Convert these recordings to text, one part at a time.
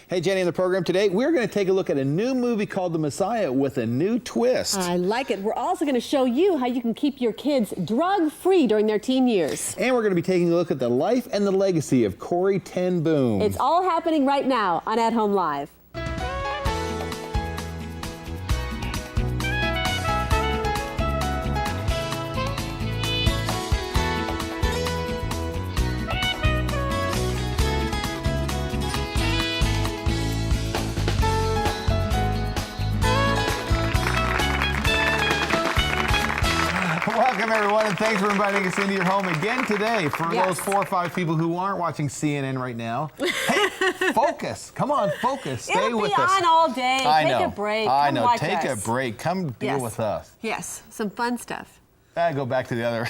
Hey, Jenny, in the program today, we're going to take a look at a new movie called The Messiah with a new twist. I like it. We're also going to show you how you can keep your kids drug-free during their teen years. And we're going to be taking a look at the life and the legacy of Corrie ten Boom. It's all happening right now on At Home Live. Welcome, everyone, and thanks for inviting us into your home again today. For those 4 or 5 people who aren't watching CNN right now, hey, focus. Come on, focus. Stay with us. It'll be on all day. Take a break. I know. Watch Take us. a break. Come deal with us. Yes, some fun stuff. I go back to the other.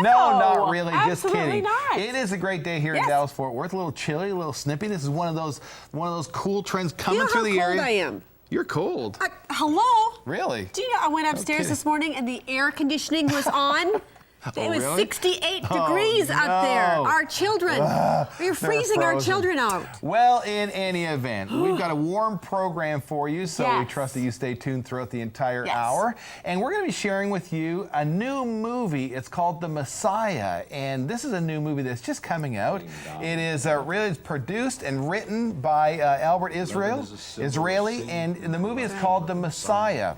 No, not really. Just kidding. Not. It is a great day here in Dallas-Fort Worth. A little chilly, a little snippy. This is one of those cool trends coming through the area. You know how cold I am. You're cold. Hello? Really? Do you know I went upstairs this morning and the air conditioning was on? It was 68 degrees out there. Our children, we're freezing our children out. Well, in any event, we've got a warm program for you, so we trust that you stay tuned throughout the entire hour. And we're going to be sharing with you a new movie. It's called The Messiah, and this is a new movie that's just coming out. It is really produced and written by Albert Israeli, and the movie is called The Messiah.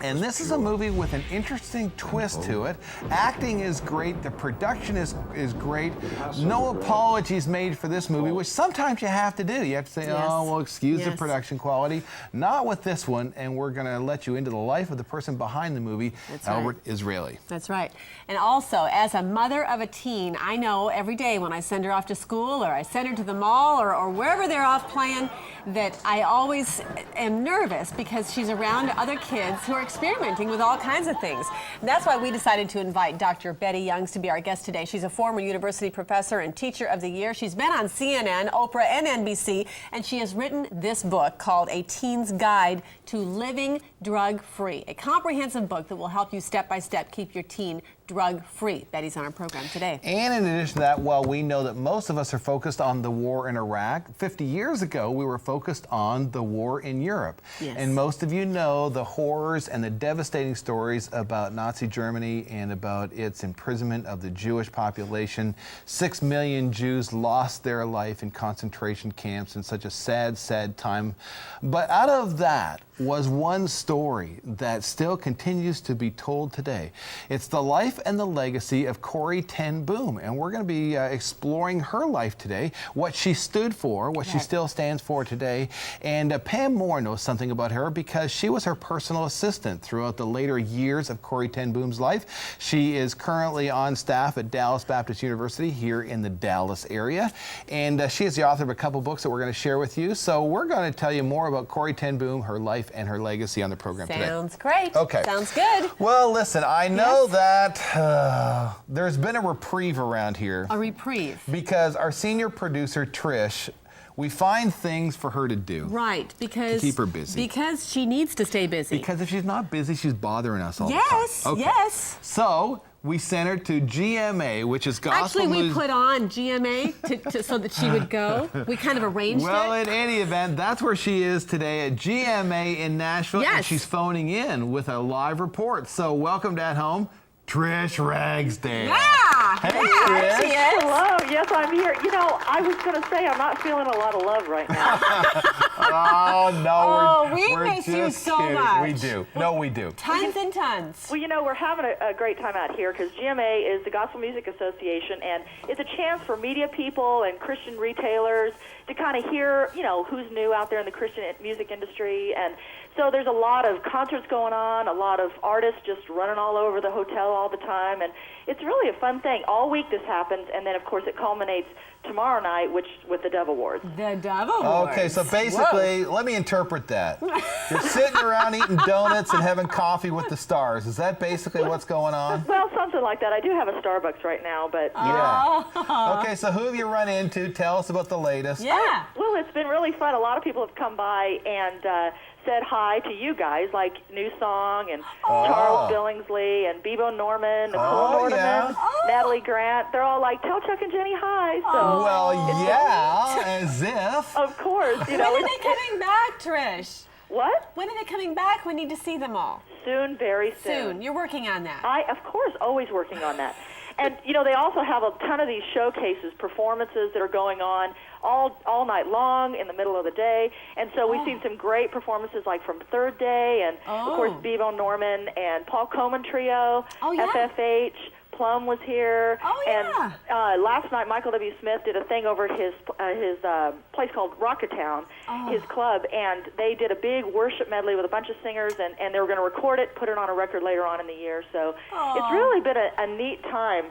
And this is a movie with an interesting twist to it. Acting is great. The production is great. No apologies made for this movie, which sometimes you have to do. You have to say, oh, well, excuse the production quality. Not with this one, and we're going to let you into the life of the person behind the movie, Albert Israeli. That's right. And also, as a mother of a teen, I know every day when I send her off to school or I send her to the mall or wherever they're off playing, that I always am nervous because she's around other kids who are experimenting with all kinds of things. And that's why we decided to invite Dr. Bettie Youngs to be our guest today. She's a former university professor and teacher of the year. She's been on CNN, Oprah, and NBC, and she has written this book called A Teen's Guide to Living Drug-Free, a comprehensive book that will help you step by step keep your teen drug-free. Bettie's on our program today. And in addition to that, while we know that most of us are focused on the war in Iraq, 50 years ago we were focused on the war in Europe. Yes. And most of you know the horrors and the devastating stories about Nazi Germany and about its imprisonment of the Jewish population. 6 million Jews lost their life in concentration camps in such a sad, sad time. But out of that was one story that still continues to be told today. It's the life and the legacy of Corrie ten Boom, and we're going to be exploring her life today, what she stood for, what she still stands for today. And Pam Moore knows something about her because she was her personal assistant throughout the later years of Corrie ten Boom's life. She is currently on staff at Dallas Baptist University here in the Dallas area, and she is the author of a couple books that we're going to share with you. So we're going to tell you more about Corrie ten Boom, her life and her legacy on the program today. Sounds great. Okay. Sounds good. Well, listen, I know that there's been a reprieve around here. A reprieve. Because our senior producer, Trish, we find things for her to do. Right, because to keep her busy. Because she needs to stay busy. Because if she's not busy, she's bothering us all the time. Okay. Yes. So we sent her to GMA, which is Gospel Actually, we put on GMA so that she would go. We kind of arranged it. Well, in any event, that's where she is today at GMA in Nashville. Yes. And she's phoning in with a live report. So welcome to At Home, Trish Ragsdale. Yeah! Hey, Trish. She is. Hello. Yes, I'm here. You know, I was going to say I'm not feeling a lot of love right now. Oh, no. We we're miss you just so kidding. much. We do. No, we do. Tons and tons. Well, you know, we're having a great time out here because GMA is the Gospel Music Association, and it's a chance for media people and Christian retailers to kind of hear, you know, who's new out there in the Christian music industry. And so there's a lot of concerts going on, a lot of artists just running all over the hotel all the time, and it's really a fun thing. All week this happens, and then, of course, it culminates tomorrow night with the Dove Awards. The Dove Awards. Okay, so basically, let me interpret that. You're sitting around eating donuts and having coffee with the stars. Is that basically what's going on? Well, something like that. I do have a Starbucks right now, but... Yeah. Okay, so who have you run into? Tell us about the latest. Yeah. Well, it's been really fun. A lot of people have come by and said hi to you guys, like New Song and Charles Billingsley and Bebo Norman, Nicole Nordeman, Natalie Grant. They're all like, tell Chuck and Jenny hi. So Well, yeah, as if. of course, you know. When are they coming back, Trish? What? When are they coming back? We need to see them all. Soon, very soon. You're working on that. I, of course, always working on that. And, you know, they also have a ton of these showcases, performances that are going on all night long in the middle of the day. And so we've seen some great performances like from Third Day and, of course, Bebo Norman and Paul Coleman Trio, FFH. Plum was here. And last night, Michael W. Smith did a thing over at his place called Rocketown, his club, and they did a big worship medley with a bunch of singers, and they were going to record it, put it on a record later on in the year. So it's really been a neat time.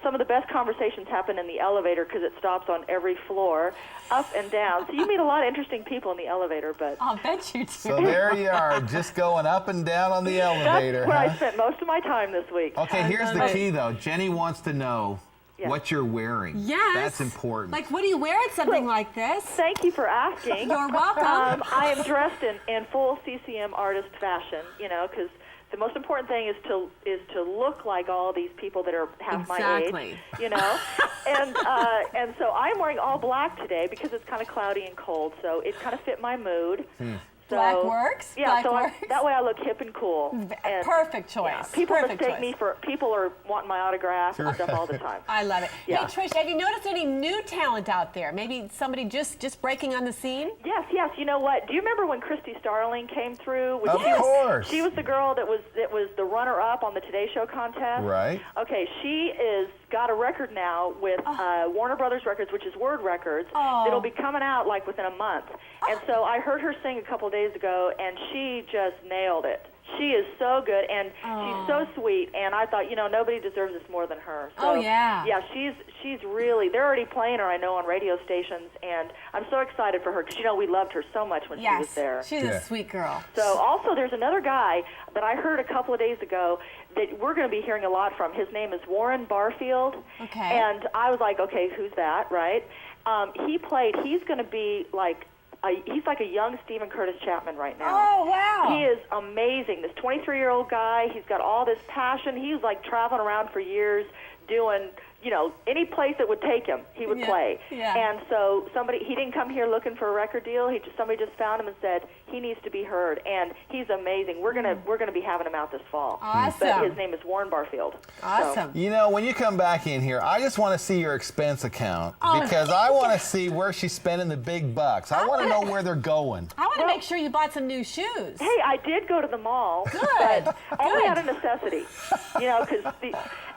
Some of the best conversations happen in the elevator because it stops on every floor, up and down. So you meet a lot of interesting people in the elevator. But I'll bet you do. So there you are, just going up and down on the elevator. That's where I spent most of my time this week. Okay, here's the key, though. Jenny wants to know what you're wearing. Yes. That's important. Like, what do you wear at something like this? Thank you for asking. You're welcome. I am dressed in full CCM artist fashion, you know, because the most important thing is to look like all these people that are half my age, you know. And so I'm wearing all black today because it's kind of cloudy and cold, so it kind of fit my mood. So, Black works? Yeah, Black works? that way I look hip and cool. And, perfect choice. Yeah, people perfect mistake choice. me for, people are wanting my autograph and stuff all the time. I love it. Yeah. Hey, Trish, have you noticed any new talent out there? Maybe somebody just breaking on the scene? Yes. You know what? Do you remember when Christy Starling came through? Of course. She was the girl that was the runner-up on the Today Show contest. Right. Okay, she got a record now with Warner Brothers Records, which is Word Records. It'll be coming out like within a month. And so I heard her sing a couple days ago, and she just nailed it. She is so good, and she's so sweet, and I thought, you know, nobody deserves this more than her. So, yeah, she's really, they're already playing her, I know, on radio stations, and I'm so excited for her, because, you know, we loved her so much when she was there. She's a sweet girl. So also there's another guy that I heard a couple of days ago that we're going to be hearing a lot from. His name is Warren Barfield. Okay. And I was like, okay, who's that, right? He's going to be like, he's like a young Stephen Curtis Chapman right now. Oh, wow. He is amazing. This 23-year-old guy, he's got all this passion. He was like traveling around for years doing, you know, any place that would take him, he would play. Yeah. And so he didn't come here looking for a record deal. Somebody just found him and said he needs to be heard. And he's amazing. We're gonna be having him out this fall. Awesome. But his name is Warren Barfield. Awesome. You know, when you come back in here, I just want to see your expense account because I want to see where she's spending the big bucks. I want to know where they're going. I want to make sure you bought some new shoes. Hey, I did go to the mall. Good. But only out of necessity. You know, because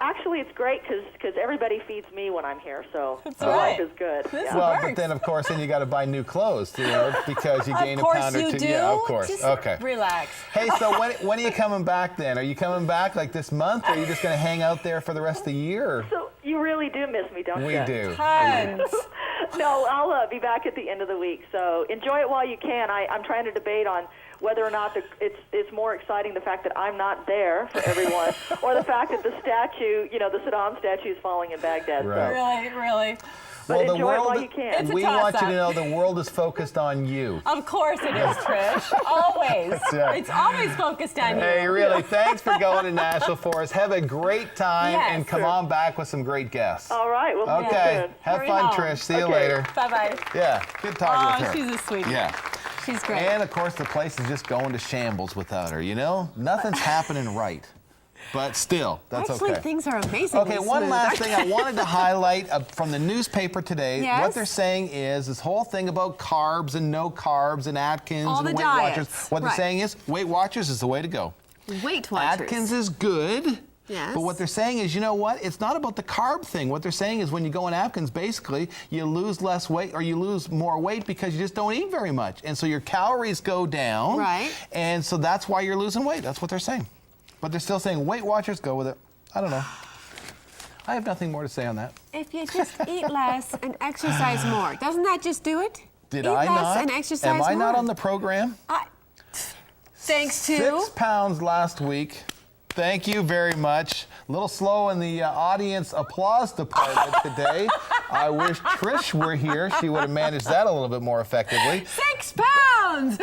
actually it's great because everybody feeds me when I'm here, so life is good. Well, but then, of course, you got to buy new clothes, you know, because you gain a pound or two. Of course you do. Yeah, of course. Just okay. relax. Hey, so when are you coming back then? Are you coming back like this month, or are you just going to hang out there for the rest of the year? So you really do miss me, don't you? We do. Tons. No, I'll be back at the end of the week, so enjoy it while you can. I'm trying to debate on whether or not it's more exciting the fact that I'm not there for everyone, or the fact that the statue, you know, the Saddam statue is falling in Baghdad. Right. Really, really. But enjoy it while you can. It's a we want you to toss-up. know the world is focused on you. Of course it is, Trish. Always. right. It's always focused on you. Hey, really, thanks for going to Nashville for us. Have a great time, Yes, and come on back with some great guests. All right, well, see you Okay, soon. have Hurry fun, home. Trish. See you Okay. later. Bye-bye. Yeah, good talking with her. She's a sweetie. Yeah. She's great. And of course, the place is just going to shambles without her. You know, nothing's happening right. But still, that's Actually, okay. things are amazing. Okay, one last thing I wanted to highlight from the newspaper today. Yes? What they're saying is this whole thing about carbs and no carbs and Atkins All and the Weight diets. Watchers. What they're Right. saying is Weight Watchers is the way to go. Weight Watchers. Atkins is good. Yes. But what they're saying is, you know what? It's not about the carb thing. What they're saying is when you go on Atkins, basically, you lose less weight or you lose more weight because you just don't eat very much. And so your calories go down. Right. And so that's why you're losing weight. That's what they're saying. But they're still saying Weight Watchers, go with it. I don't know. I have nothing more to say on that. If you just eat less and exercise more, doesn't that just do it? Did eat I less not? and exercise Am I more. not on the program? Thanks to 6 pounds last week. Thank you very much. A little slow in the audience applause department today. I wish Trish were here. She would have managed that a little bit more effectively. 6 pounds.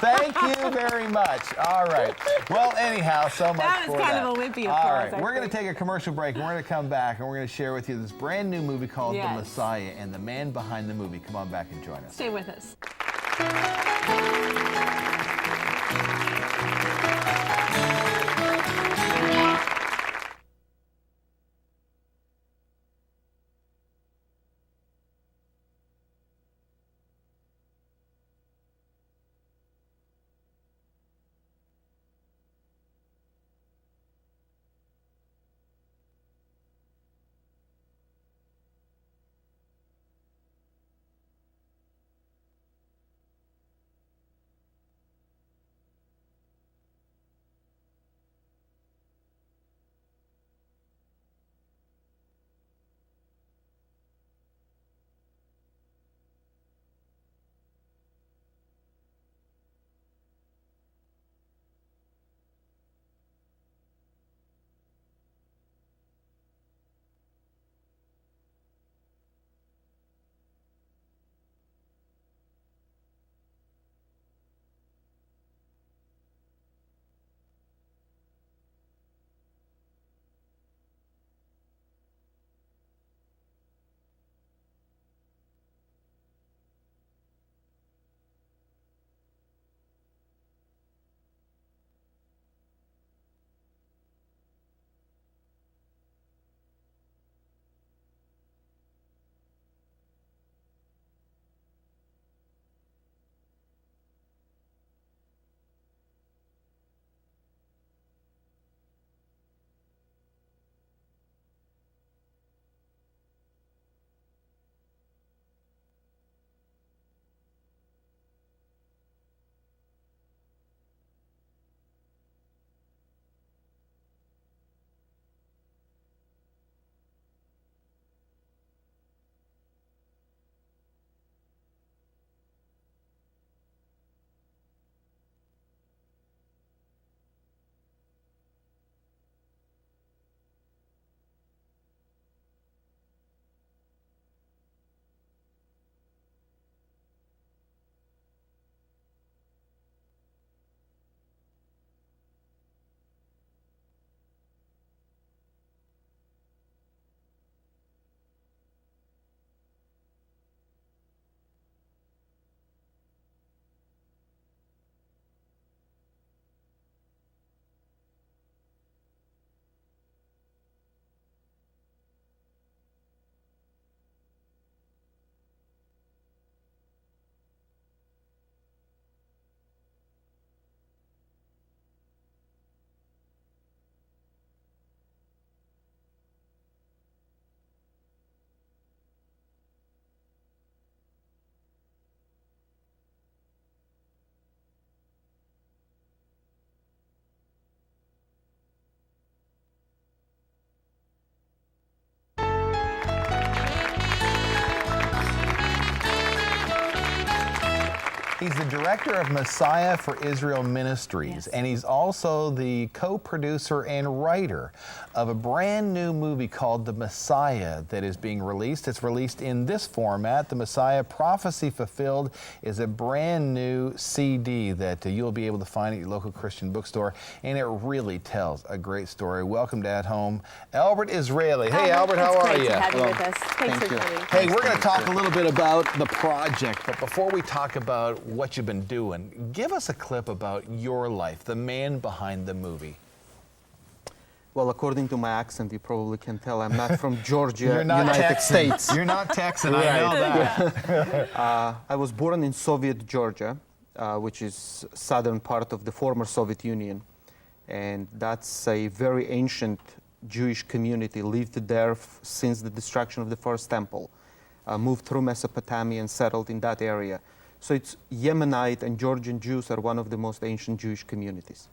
Thank you very much. All right. Well, anyhow, so much That was for kind that. of a wimpy All applause, right, we're going think. to take a commercial break, and we're going to come back, and we're going to share with you this brand new movie called The Yes. Messiah and the man behind the movie. Come on back and join us. Stay with us. He's the director of Messiah for Israel Ministries, Yes. and he's also the co-producer and writer of a brand new movie called The Messiah that is being released. It's released in this format. The Messiah Prophecy Fulfilled is a brand new CD that you'll be able to find at your local Christian bookstore, and it really tells a great story. Welcome to At Home, Albert Israeli. Hey, Albert, how are you? It's great to have you Well, with us. Thanks thank for you. coming. Hey, we're going to talk a little bit about the project, but before we talk about what you've been doing, give us a clip about your life, the man behind the movie. Well, according to my accent, you probably can tell I'm not from Georgia, You're not United Texan. States. You're not Texan, I know that. I was born in Soviet Georgia, which is southern part of the former Soviet Union. And that's a very ancient Jewish community, lived there since the destruction of the first temple. Moved through Mesopotamia and settled in that area. So it's Yemenite and Georgian Jews are one of the most ancient Jewish communities.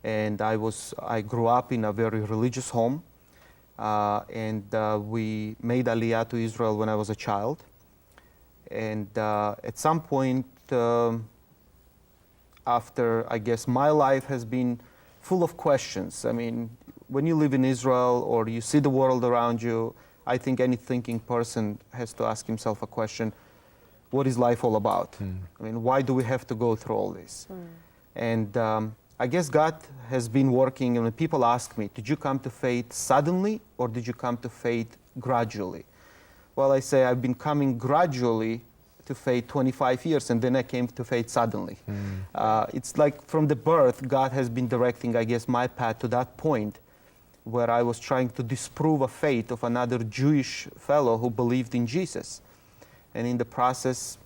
And I grew up in a very religious home, and we made Aliyah to Israel when I was a child. And at some point, after, I guess, my life has been full of questions. I mean, when you live in Israel or you see the world around you, I think any thinking person has to ask himself a question: what is life all about? I mean, why do we have to go through all this? And I guess God has been working, and when people ask me, did you come to faith suddenly or did you come to faith gradually? Well, I say I've been coming gradually to faith 25 years, and then I came to faith suddenly. It's like from the birth, God has been directing, I guess, my path to that point where I was trying to disprove a faith of another Jewish fellow who believed in Jesus. And in the process,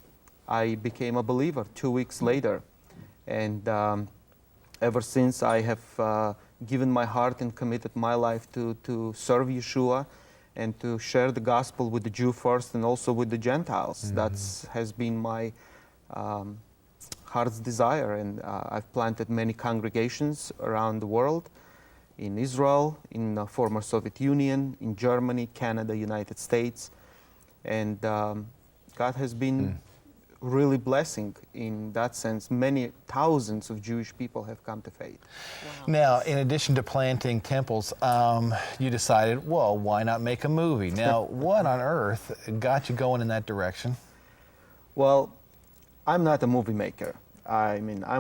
I became a believer 2 weeks later. And ever since, I have given my heart and committed my life to serve Yeshua and to share the gospel with the Jew first and also with the Gentiles. That has been my heart's desire. And I've planted many congregations around the world, in Israel, in the former Soviet Union, in Germany, Canada, United States. And God has been really blessing in that sense. Many thousands of Jewish people have come to faith. Wow. Now, in addition to planting temples, you decided, well, why not make a movie? Now, what on earth got you going in that direction? Well, I'm not a movie maker. I mean, I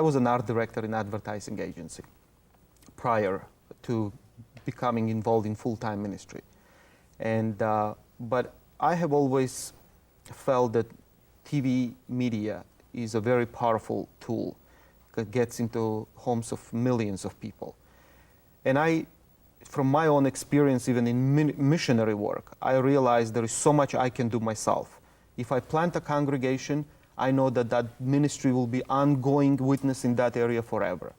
was an art director in advertising agency prior to becoming involved in full-time ministry. And, but I have always felt that TV media is a very powerful tool that gets into homes of millions of people. And from my own experience, even in missionary work, I realized there is so much I can do myself. If I plant a congregation, I know that that ministry will be ongoing witness in that area forever.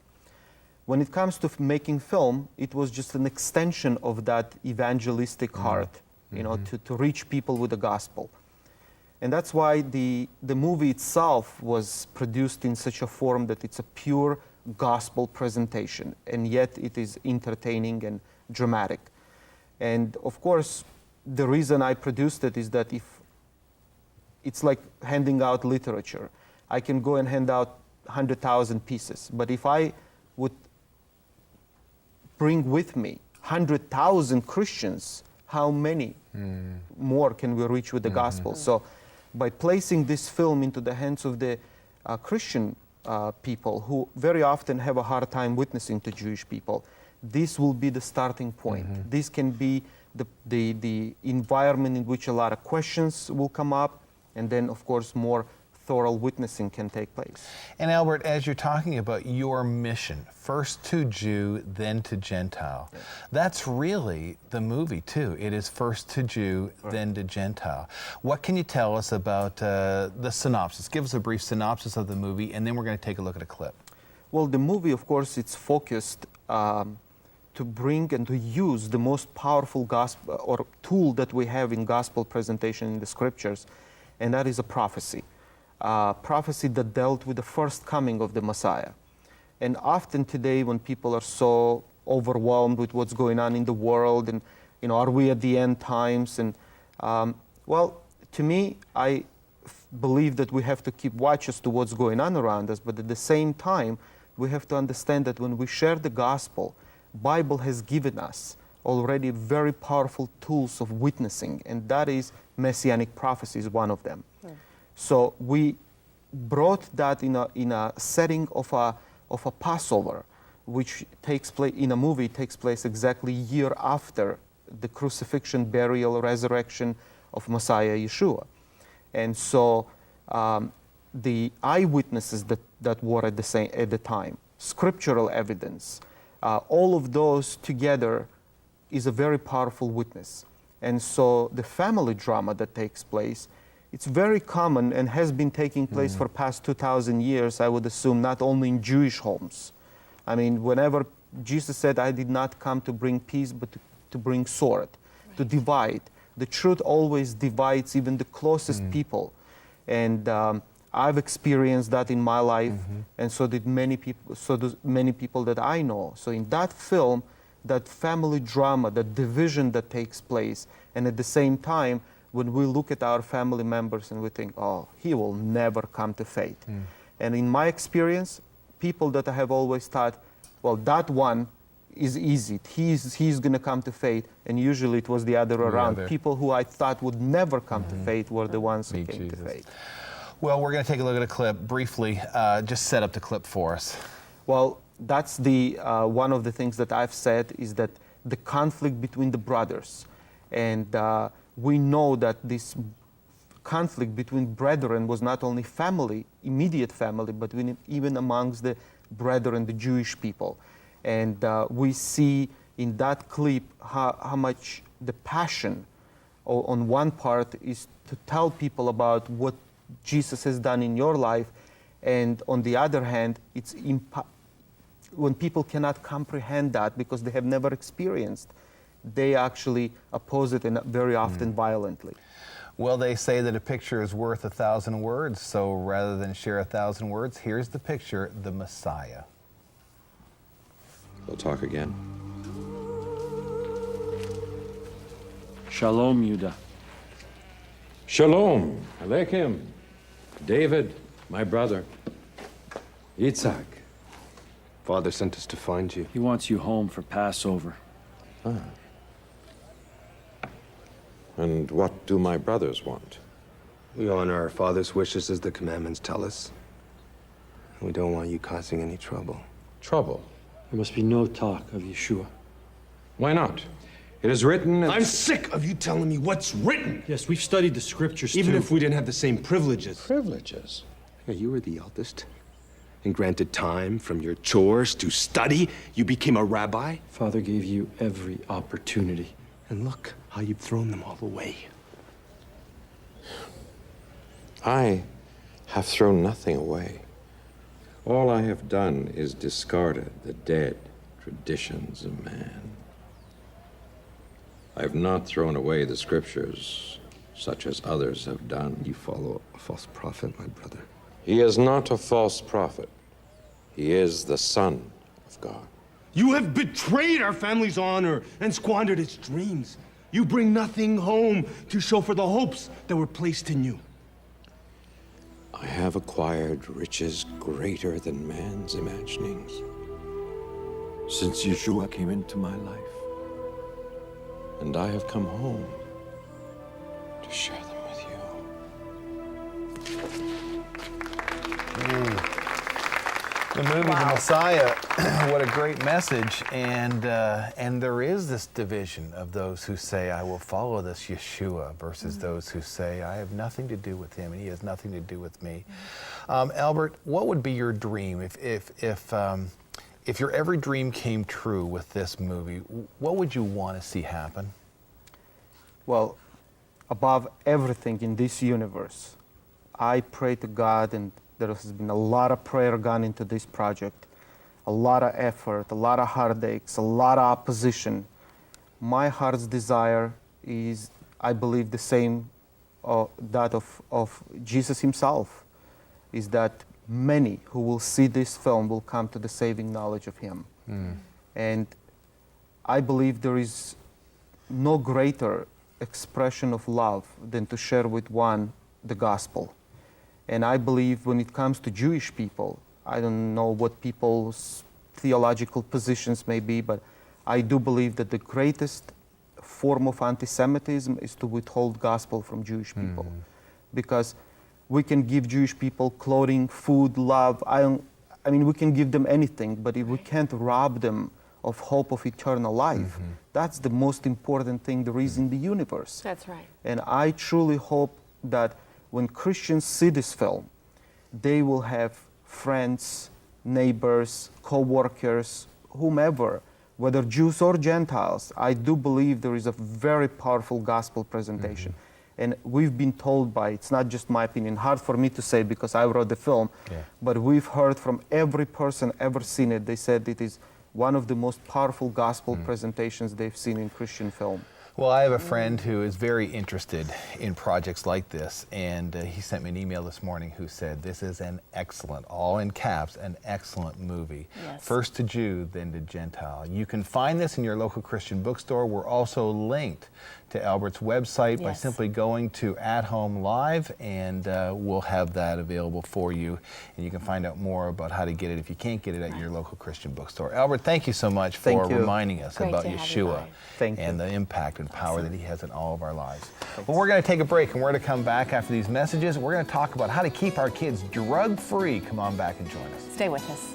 When it comes to making film, it was just an extension of that evangelistic heart, you know, to reach people with the gospel. And that's why the movie itself was produced in such a form that it's a pure gospel presentation, and yet it is entertaining and dramatic. And of course, the reason I produced it is that if it's like handing out literature. I can go and hand out 100,000 pieces, but if I would bring with me 100,000 Christians, how many more can we reach with the gospel? So by placing this film into the hands of the Christian people who very often have a hard time witnessing to Jewish people, this will be the starting point. This can be the environment in which a lot of questions will come up, and then, of course, more thorough witnessing can take place. And Albert, as you're talking about your mission, first to Jew, then to Gentile, that's really the movie too. It is first to Jew, then to Gentile. What can you tell us about the synopsis? Give us a brief synopsis of the movie, and then we're going to take a look at a clip. Well, the movie, of course, it's focused to bring and to use the most powerful gospel or tool that we have in gospel presentation in the scriptures, and that is a prophecy. Prophecy that dealt with the first coming of the Messiah. And often today, when people are so overwhelmed with what's going on in the world, and you know, are we at the end times? And well, to me, I believe that we have to keep watch as to what's going on around us, but at the same time, we have to understand that when we share the gospel, Bible has given us already very powerful tools of witnessing, and that is messianic prophecy is one of them. So we brought that in a setting of a Passover, which takes place in a movie, takes place exactly a year after the crucifixion, burial, resurrection of Messiah Yeshua. And so the eyewitnesses that were at the time, scriptural evidence, all of those together is a very powerful witness. And so the family drama that takes place, it's very common and has been taking place for past 2,000 years, I would assume, not only in Jewish homes. I mean, whenever Jesus said, I did not come to bring peace, but to bring sword, to divide. The truth always divides even the closest people. And I've experienced that in my life, and so did many people, so do many people that I know. So in that film, that family drama, that division that takes place, and at the same time, when we look at our family members and we think, oh, he will never come to faith. And in my experience, people that I have always thought, well, that one is easy. He's going to come to faith, and usually it was the other around. other. People who I thought would never come to faith were the ones who Meet came to Jesus. faith. Well, we're going to take a look at a clip briefly. Just set up the clip for us. Well, that's the one of the things that I've said is that the conflict between the brothers, and we know that this conflict between brethren was not only family, immediate family, but even amongst the brethren, the Jewish people. And we see in that clip how much the passion on one part is to tell people about what Jesus has done in your life, and on the other hand, it's when people cannot comprehend that because they have never experienced, they actually oppose it, and very often violently. Well, they say that a picture is worth 1,000 words, so rather than share 1,000 words, here's the picture, the Messiah. We'll talk again. Shalom, Yuda. Shalom Aleichem. David, my brother. Yitzhak. Father sent us to find you. He wants you home for Passover. And what do my brothers want? We honor our father's wishes as the commandments tell us. We don't want you causing any trouble. Trouble. There must be no talk of Yeshua. Why not? It is written in... I'm sick of you telling me what's written. Yes, we've studied the scriptures Even too. if we didn't have the same privileges. privileges. Yeah, you were the eldest. And granted time from your chores to study, you became a rabbi. Father gave you every opportunity. And look how you've thrown them all away. I have thrown nothing away. All I have done is discarded the dead traditions of man. I have not thrown away the scriptures, such as others have done. You follow a false prophet, my brother. He is not a false prophet. He is the Son of God. You have betrayed our family's honor and squandered its dreams. You bring nothing home to show for the hopes that were placed in you. I have acquired riches greater than man's imaginings. Since Yeshua came into my life. And I have come home to share them with you. The movie, The Messiah, what a great message. And there is this division of those who say, I will follow this Yeshua, versus those who say, I have nothing to do with him and he has nothing to do with me. Albert, what would be your dream if your every dream came true with this movie? What would you want to see happen? Well, above everything in this universe, I pray to God, and there has been a lot of prayer gone into this project, a lot of effort, a lot of heartaches, a lot of opposition. My heart's desire is, I believe, the same that of Jesus himself, is that many who will see this film will come to the saving knowledge of him. And I believe there is no greater expression of love than to share with one the gospel. And I believe when it comes to Jewish people, I don't know what people's theological positions may be, but I do believe that the greatest form of anti-Semitism is to withhold gospel from Jewish people. Because we can give Jewish people clothing, food, love. I mean, we can give them anything, but if we can't rob them of hope of eternal life, that's the most important thing there is in the universe. That's right. And I truly hope that when Christians see this film, they will have friends, neighbors, co-workers, whomever, whether Jews or Gentiles. I do believe there is a very powerful gospel presentation. And we've been told by, it's not just my opinion, hard for me to say because I wrote the film, but we've heard from every person ever seen it. They said it is one of the most powerful gospel presentations they've seen in Christian film. Well, I have a friend who is very interested in projects like this, and he sent me an email this morning who said, this is an excellent, all in caps, an excellent movie. Yes. First to Jew, then to Gentile. You can find this in your local Christian bookstore. We're also linked to Albert's website by Yes. simply going to At Home Live, and we'll have that available for you. And you can find out more about how to get it if you can't get it at your local Christian bookstore. Albert, thank you so much for Thank you. reminding us Great about to have you Yeshua by. Thank and you. the impact and power that he has in all of our lives. Well, we're going to take a break, and we're going to come back after these messages. We're going to talk about how to keep our kids drug-free. Come on back and join us. Stay with us.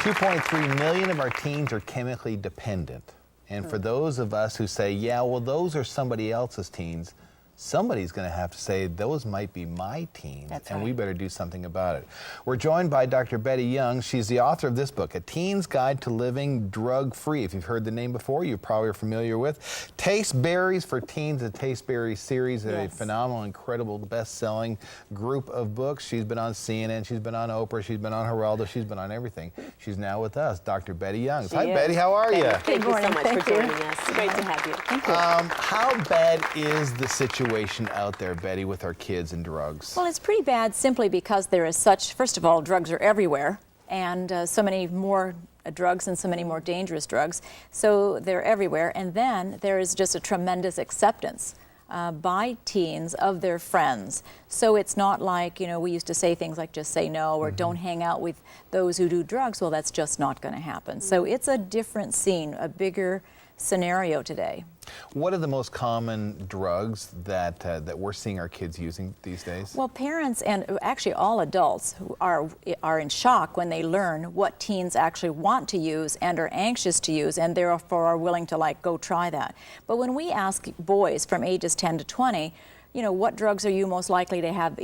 $2.3 million of our teens are chemically dependent. And for those of us who say, yeah, well, those are somebody else's teens, somebody's going to have to say, those might be my teens, and we better do something about it. We're joined by Dr. Bettie Youngs. She's the author of this book, A Teen's Guide to Living Drug-Free. If you've heard the name before, you probably are familiar with. Taste Berries for Teens, the Taste Berries series, a phenomenal, incredible, best-selling group of books. She's been on CNN, she's been on Oprah, she's been on Geraldo, she's been on everything. She's now with us, Dr. Bettie Youngs. Hi, Bettie, how are you? Thank you so much for joining us. Great to have you. Thank you. How bad is the situation out there, Bettie, with our kids and drugs? Well, it's pretty bad simply because there is such, first of all, drugs are everywhere, and so many more drugs and so many more dangerous drugs. So they're everywhere. And then there is just a tremendous acceptance by teens of their friends. So it's not like, you know, we used to say things like just say no or don't hang out with those who do drugs. Well, that's just not going to happen. So it's a different scene, a bigger scenario today. What are the most common drugs that we're seeing our kids using these days? Well, parents and actually all adults who are in shock when they learn what teens actually want to use and are anxious to use, and therefore are willing to like go try that. But when we ask boys from ages 10 to 20, what drugs are you most likely to have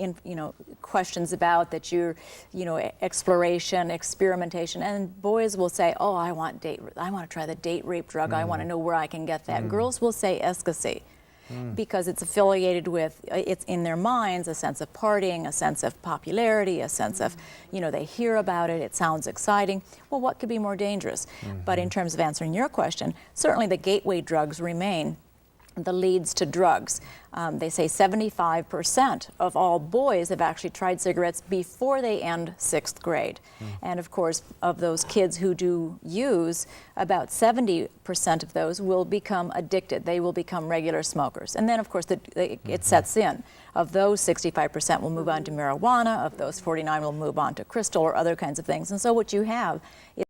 questions about that you're, exploration, experimentation, and boys will say, oh, I want to try the date rape drug. I want to know where I can get that. Girls will say ecstasy. Because it's affiliated with, it's in their minds, a sense of partying, a sense of popularity, a sense of, they hear about it, it sounds exciting. Well, what could be more dangerous? But in terms of answering your question, certainly the gateway drugs remain the leads to drugs. They say 75% of all boys have actually tried cigarettes before they end 6th grade. And of course, of those kids who do use, about 70% of those will become addicted. They will become regular smokers. And then of course it sets in. Of those, 65% will move on to marijuana. Of those, 49 will move on to crystal or other kinds of things. And so what you have is